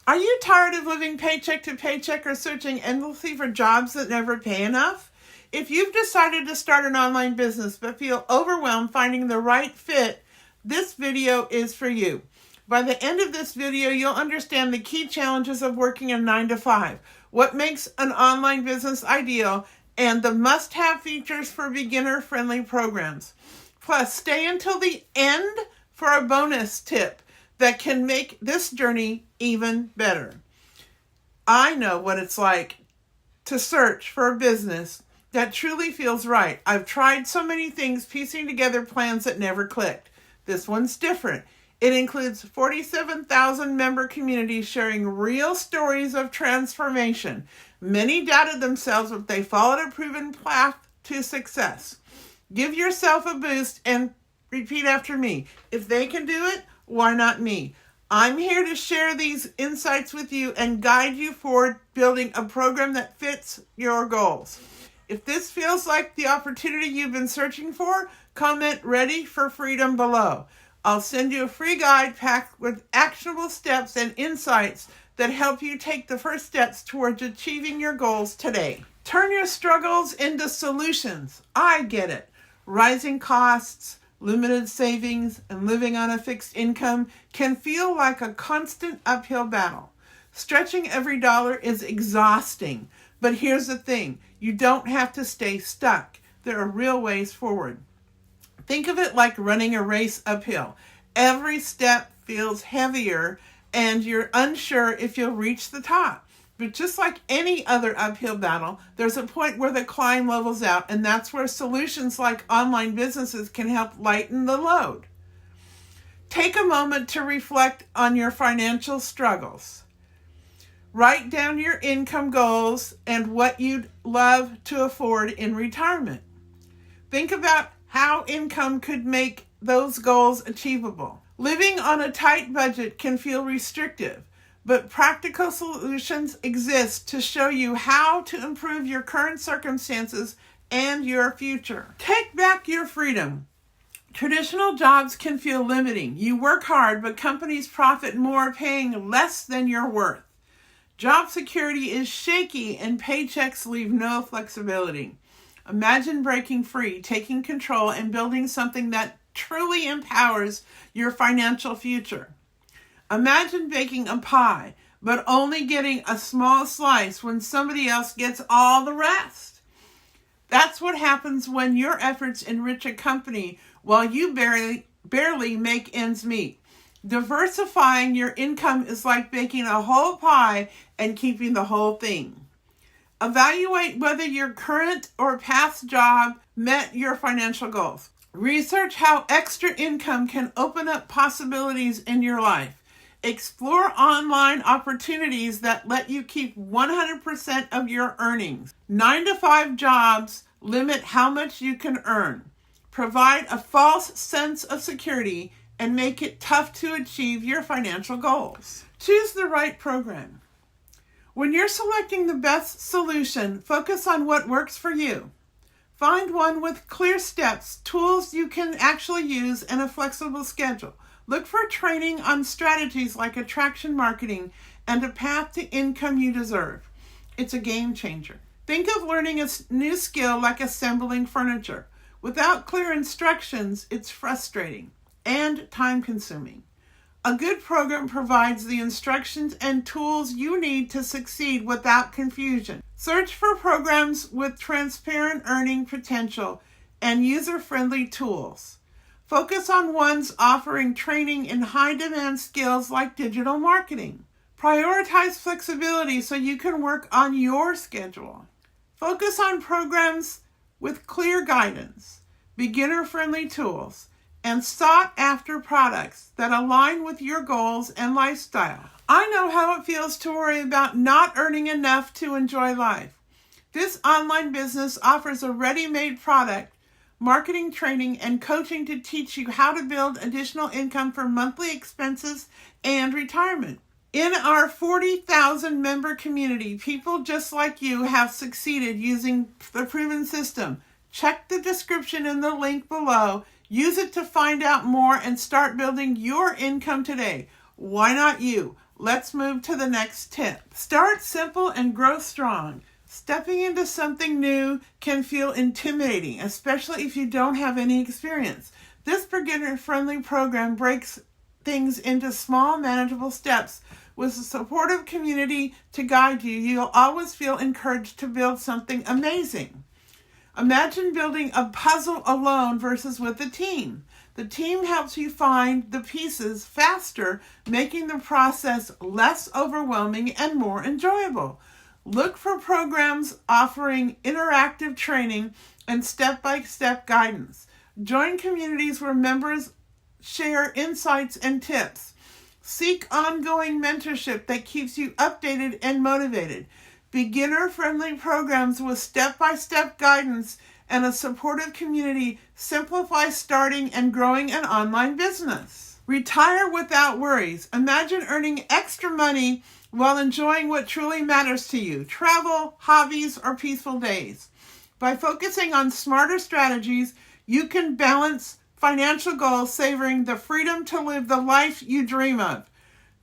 Are you tired of living paycheck to paycheck or searching endlessly for jobs that never pay enough? If you've decided to start an online business but feel overwhelmed finding the right fit, this video is for you. By the end of this video, you'll understand the key challenges of working a 9-to-5, what makes an online business ideal, and the must-have features for beginner-friendly programs. Plus, stay until the end for a bonus tip that can make this journey even better. I know what it's like to search for a business that truly feels right. I've tried so many things, piecing together plans that never clicked. This one's different. It includes 47,000 member communities sharing real stories of transformation. Many doubted themselves, but they followed a proven path to success. Give yourself a boost and repeat after me. If they can do it, why not me? I'm here to share these insights with you and guide you forward building a program that fits your goals. If this feels like the opportunity you've been searching for, comment "Ready for Freedom" below. I'll send you a free guide packed with actionable steps and insights that help you take the first steps towards achieving your goals today. Turn your struggles into solutions. I get it. Rising costs, limited savings, and living on a fixed income can feel like a constant uphill battle. Stretching every dollar is exhausting, but here's the thing, you don't have to stay stuck. There are real ways forward. Think of it like running a race uphill. Every step feels heavier and you're unsure if you'll reach the top. But just like any other uphill battle, there's a point where the climb levels out, and that's where solutions like online businesses can help lighten the load. Take a moment to reflect on your financial struggles. Write down your income goals and what you'd love to afford in retirement. Think about how income could make those goals achievable. Living on a tight budget can feel restrictive, but practical solutions exist to show you how to improve your current circumstances and your future. Take back your freedom. Traditional jobs can feel limiting. You work hard, but companies profit more paying less than your worth. Job security is shaky and paychecks leave no flexibility. Imagine breaking free, taking control, and building something that truly empowers your financial future. Imagine baking a pie, but only getting a small slice when somebody else gets all the rest. That's what happens when your efforts enrich a company while you barely make ends meet. Diversifying your income is like baking a whole pie and keeping the whole thing. Evaluate whether your current or past job met your financial goals. Research how extra income can open up possibilities in your life. Explore online opportunities that let you keep 100% of your earnings. 9-to-5 jobs limit how much you can earn, provide a false sense of security, and make it tough to achieve your financial goals. Choose the right program. When you're selecting the best solution, focus on what works for you. Find one with clear steps, tools you can actually use, and a flexible schedule. Look for training on strategies like attraction marketing and a path to income you deserve. It's a game changer. Think of learning a new skill like assembling furniture. Without clear instructions, it's frustrating and time-consuming. A good program provides the instructions and tools you need to succeed without confusion. Search for programs with transparent earning potential and user-friendly tools. Focus on ones offering training in high-demand skills like digital marketing. Prioritize flexibility so you can work on your schedule. Focus on programs with clear guidance, beginner-friendly tools, and sought-after products that align with your goals and lifestyle. I know how it feels to worry about not earning enough to enjoy life. This online business offers a ready-made product, marketing training, and coaching to teach you how to build additional income for monthly expenses and retirement. In our 40,000 member community, people just like you have succeeded using the proven system. Check the description in the link below. Use it to find out more and start building your income today. Why not you? Let's move to the next tip. Start simple and grow strong. Stepping into something new can feel intimidating, especially if you don't have any experience. This beginner-friendly program breaks things into small, manageable steps. With a supportive community to guide you, you'll always feel encouraged to build something amazing. Imagine building a puzzle alone versus with a team. The team helps you find the pieces faster, making the process less overwhelming and more enjoyable. Look for programs offering interactive training and step-by-step guidance. Join communities where members share insights and tips. Seek ongoing mentorship that keeps you updated and motivated. Beginner-friendly programs with step-by-step guidance and a supportive community simplify starting and growing an online business. Retire without worries. Imagine earning extra money while enjoying what truly matters to you: travel, hobbies, or peaceful days. By focusing on smarter strategies, you can balance financial goals, savoring the freedom to live the life you dream of.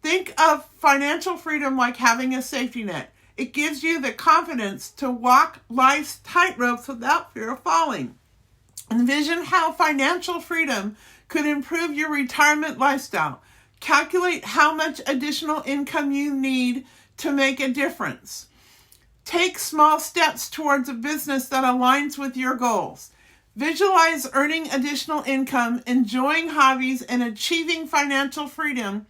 Think of financial freedom like having a safety net. It gives you the confidence to walk life's tightropes without fear of falling. Envision how financial freedom could improve your retirement lifestyle. Calculate how much additional income you need to make a difference. Take small steps towards a business that aligns with your goals. Visualize earning additional income, enjoying hobbies, and achieving financial freedom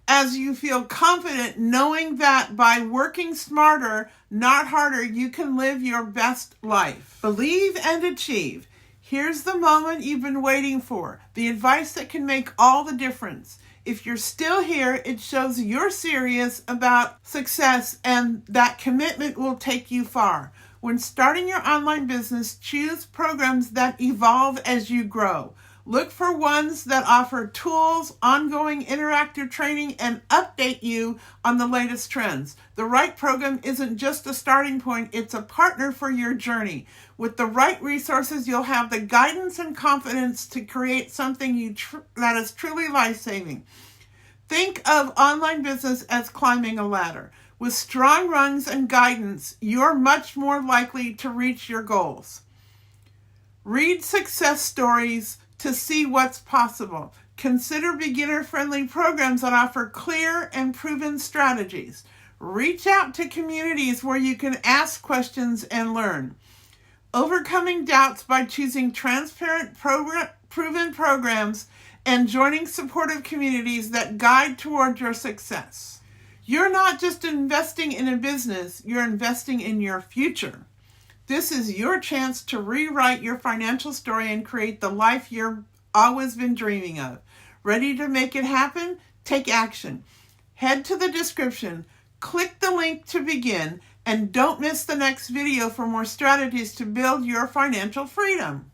as you feel confident knowing that by working smarter, not harder, you can live your best life. Believe and achieve. Here's the moment you've been waiting for, the advice that can make all the difference. If you're still here, it shows you're serious about success and that commitment will take you far. When starting your online business, choose programs that evolve as you grow. Look for ones that offer tools, ongoing interactive training, and update you on the latest trends. The right program isn't just a starting point, it's a partner for your journey. With the right resources, you'll have the guidance and confidence to create something that is truly life-saving. Think of online business as climbing a ladder. With strong rungs and guidance, you're much more likely to reach your goals. Read success stories to see what's possible. Consider beginner-friendly programs that offer clear and proven strategies. Reach out to communities where you can ask questions and learn. Overcoming doubts by choosing transparent, proven programs and joining supportive communities that guide toward your success. You're not just investing in a business, you're investing in your future. This is your chance to rewrite your financial story and create the life you've always been dreaming of. Ready to make it happen? Take action. Head to the description, click the link to begin, and don't miss the next video for more strategies to build your financial freedom.